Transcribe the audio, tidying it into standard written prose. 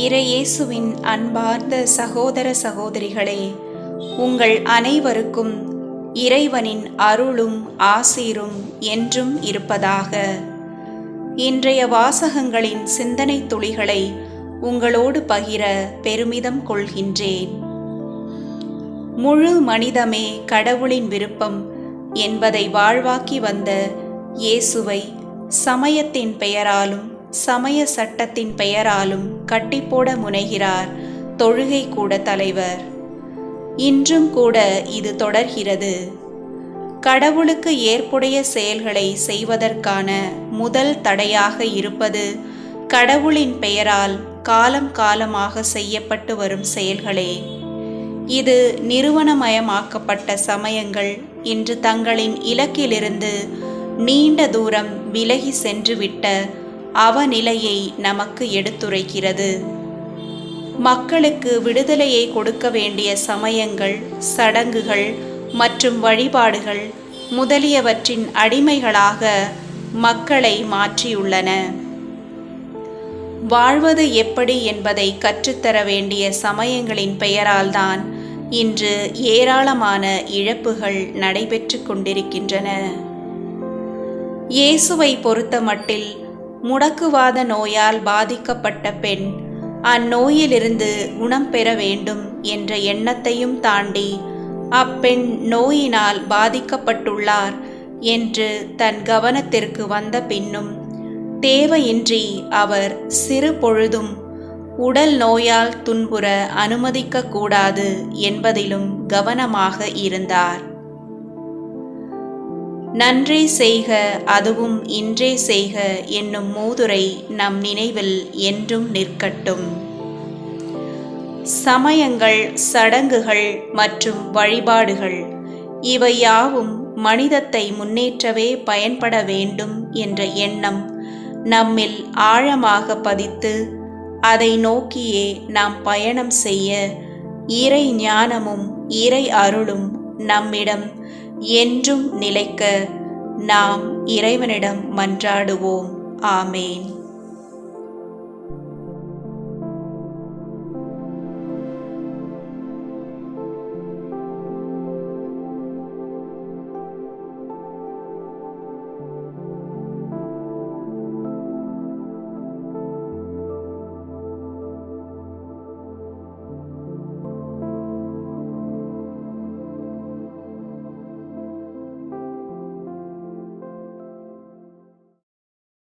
இறையேசுவின் அன்பார்ந்த சகோதர சகோதரிகளே, உங்கள் அனைவருக்கும் இறைவனின் அருளும் ஆசீரும் என்றும் இருப்பதாக. இன்றைய வாசகங்களின் சிந்தனை துளிகளை உங்களோடு பகிர பெருமிதம் கொள்கின்றேன். முழு மனிதமே கடவுளின் விருப்பம் என்பதை வாழ்வாக்கி வந்த இயேசுவை சமயத்தின் பெயராலும் சமய சட்டத்தின் பெயராலும் கட்டிப்போட முனைகிறார் தொழுகை கூட தலைவர். இன்றும் கூட இது தொடர்கிறது. கடவுளுக்கு ஏற்புடைய செயல்களை செய்வதற்கான முதல் தடையாக இருப்பது கடவுளின் பெயரால் காலம் காலமாக செய்யப்பட்டு வரும் செயல்களே. இது நிறுவனமயமாக்கப்பட்ட சமயங்கள் இன்று தங்களின் இலக்கிலிருந்து நீண்ட தூரம் விலகி சென்றுவிட்ட அவநிலையை நமக்கு எடுத்துரைக்கிறது. மக்களுக்கு விடுதலையை கொடுக்க வேண்டிய சமயங்கள், சடங்குகள் மற்றும் வழிபாடுகள் முதலியவற்றின் அடிமைகளாக மக்களை மாற்றியுள்ளன. வாழ்வது எப்படி என்பதை கற்றுத்தர வேண்டிய சமயங்களின் பெயரால்தான் இன்று ஏராளமான இழப்புகள் நடைபெற்று கொண்டிருக்கின்றன. இயேசுவை பொறுத்தமட்டில் முடக்குவாத நோயால் பாதிக்கப்பட்ட பெண் அந்நோயிலிருந்து குணம் பெற வேண்டும் என்ற எண்ணத்தையும் தாண்டி அப்பெண் நோயினால் பாதிக்கப்பட்டுள்ளார் என்று தன் கவனத்திற்கு வந்த பின்னும் தேவையின்றி அவர் சிறு பொழுதும் உடல் நோயால் துன்புற அனுமதிக்க கூடாது என்பதிலும் கவனமாக இருந்தார். நன்றே செய்க அதுவும் இன்றே செய்க என்னும் மூதுரை நம் நினைவில் என்றும் நிற்கட்டும். சமயங்கள், சடங்குகள் மற்றும் வழிபாடுகள் இவை யாவும் மனிதத்தை முன்னேற்றவே பயன்பட வேண்டும் என்ற எண்ணம் நம்மில் ஆழமாக பதித்து அதை நோக்கியே நாம் பயணம் செய்ய இறை ஞானமும் இறை அருளும் நம்மிடம் என்றும் நிலைக்க நாம் இறைவனிடம் மன்றாடுவோம். ஆமேன்.